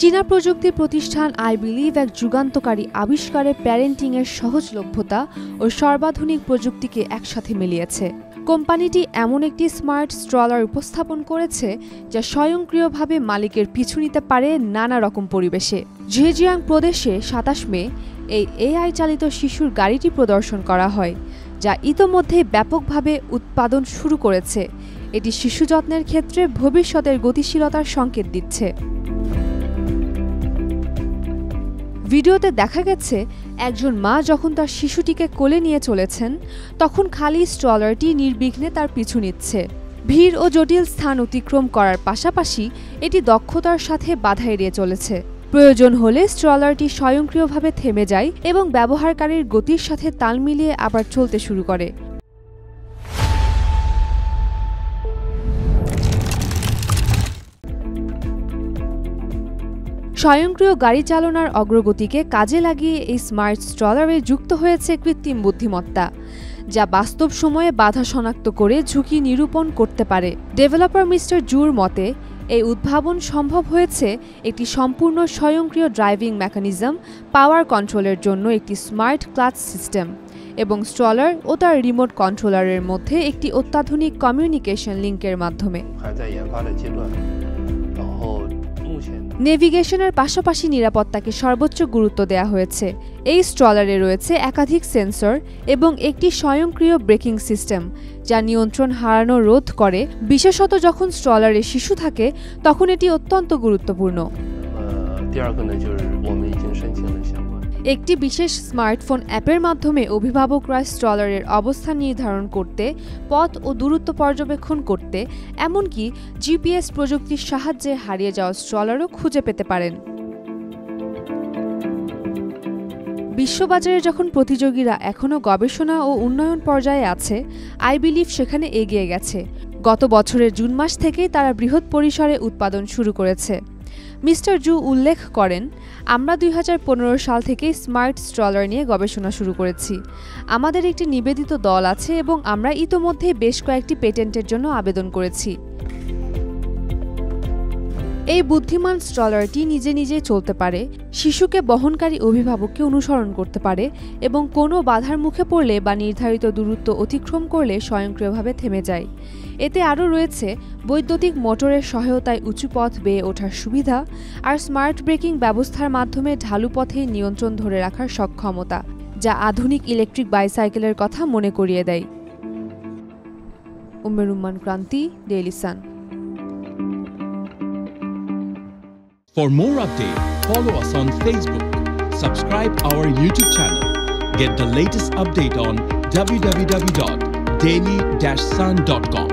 চীনা প্রযুক্তি প্রতিষ্ঠান আই বিলিভ এক যুগান্তকারী আবিষ্কারে প্যারেন্টিংয়ের সহজলভ্যতা ও সর্বাধুনিক প্রযুক্তিকে একসাথে মিলিয়েছে। কোম্পানিটি এমন একটি স্মার্ট স্ট্রলার উপস্থাপন করেছে যা স্বয়ংক্রিয়ভাবে মালিকের পিছু নিতে পারে নানা রকম পরিবেশে। জেজিয়াং প্রদেশে ২৭ মে এই এআই চালিত শিশুর গাড়িটি প্রদর্শন করা হয়, যা ইতোমধ্যে ব্যাপকভাবে উৎপাদন শুরু করেছে। এটি শিশু যত্নের ক্ষেত্রে ভবিষ্যতের গতিশীলতার সংকেত দিচ্ছে। ভিডিওতে দেখা গেছে একজন মা যখন তার শিশুটিকে কোলে নিয়ে চলেছেন, তখন খালি স্ট্রলারটি নির্বিঘ্নে তার পিছু নিচ্ছে। ভিড় ও জটিল স্থান অতিক্রম করার পাশাপাশি এটি দক্ষতার সাথে বাধা এড়িয়ে চলেছে। প্রয়োজন হলে স্ট্রলারটি স্বয়ংক্রিয়ভাবে থেমে যায় এবং ব্যবহারকারীর গতির সাথে তাল মিলিয়ে আবার চলতে শুরু করে। স্বয়ংক্রিয় গাড়ি চালনার অগ্রগতিকে কাজে লাগিয়ে এই স্মার্ট স্ট্রলারে যুক্ত হয়েছে কৃত্রিম বুদ্ধিমত্তা, যা বাস্তব সময়ে বাধা শনাক্ত করে ঝুঁকি নিরূপণ করতে পারে। ডেভেলপার মিস্টার জুর মতে, এই উদ্ভাবন সম্ভব হয়েছে একটি সম্পূর্ণ স্বয়ংক্রিয় ড্রাইভিং মেকানিজম, পাওয়ার কন্ট্রোলের জন্য একটি স্মার্ট ক্লাচ সিস্টেম এবং স্ট্রলার ও তার রিমোট কন্ট্রোলারের মধ্যে একটি অত্যাধুনিক কমিউনিকেশন লিঙ্কের মাধ্যমে। নেভিগেশনের পাশাপাশি নিরাপত্তাকে সর্বোচ্চ গুরুত্ব দেওয়া হয়েছে। এই স্ট্রলারে রয়েছে একাধিক সেন্সর এবং একটি স্বয়ংক্রিয় ব্রেকিং সিস্টেম, যা নিয়ন্ত্রণ হারানো রোধ করে। বিশেষত যখন স্ট্রলারে শিশু থাকে, তখন এটি অত্যন্ত গুরুত্বপূর্ণ। একটি বিশেষ স্মার্টফোন অ্যাপের মাধ্যমে অভিভাবকরা স্ট্রলারের অবস্থান নির্ধারণ করতে, পথ ও দূরত্ব পর্যবেক্ষণ করতে, এমনকি জিপিএস প্রযুক্তির সাহায্যে হারিয়ে যাওয়া স্ট্রলারও খুঁজে পেতে পারেন। বিশ্ববাজারে যখন প্রতিযোগীরা এখনও গবেষণা ও উন্নয়ন পর্যায়ে আছে, আই বিলিভ সেখানে এগিয়ে গেছে। গত বছরের জুন মাস থেকেই তারা বৃহৎ পরিসরে উৎপাদন শুরু করেছে। মিস্টার জু উল্লেখ করেন, আমরা ২০১৫ সাল থেকেই স্মার্ট স্ট্রলার নিয়ে গবেষণা শুরু করেছি। আমাদের একটি নিবেদিত দল আছে এবং আমরা ইতোমধ্যে বেশ কয়েকটি পেটেন্টের জন্য আবেদন করেছি। এই বুদ্ধিমান স্ট্রলারটি নিজে নিজেই চলতে পারে, শিশুকে বহনকারী অভিভাবককে অনুসরণ করতে পারে এবং কোনো বাধার মুখে পড়লে বা নির্ধারিত দূরত্ব অতিক্রম করলে স্বয়ংক্রিয়ভাবে থেমে যায়। এতে আরও রয়েছে বৈদ্যুতিক মোটরের সহায়তায় উঁচু পথ বেয়ে ওঠার সুবিধা আর স্মার্ট ব্রেকিং ব্যবস্থার মাধ্যমে ঢালু পথে নিয়ন্ত্রণ ধরে রাখার সক্ষমতা, যা আধুনিক ইলেকট্রিক বাইসাইকেলের কথা মনে করিয়ে দেয়। উম্মেরুম্মান Kranti, daily Sun. For more updates, follow us on Facebook, subscribe our YouTube channel, get the latest update on www.daily-sun.com.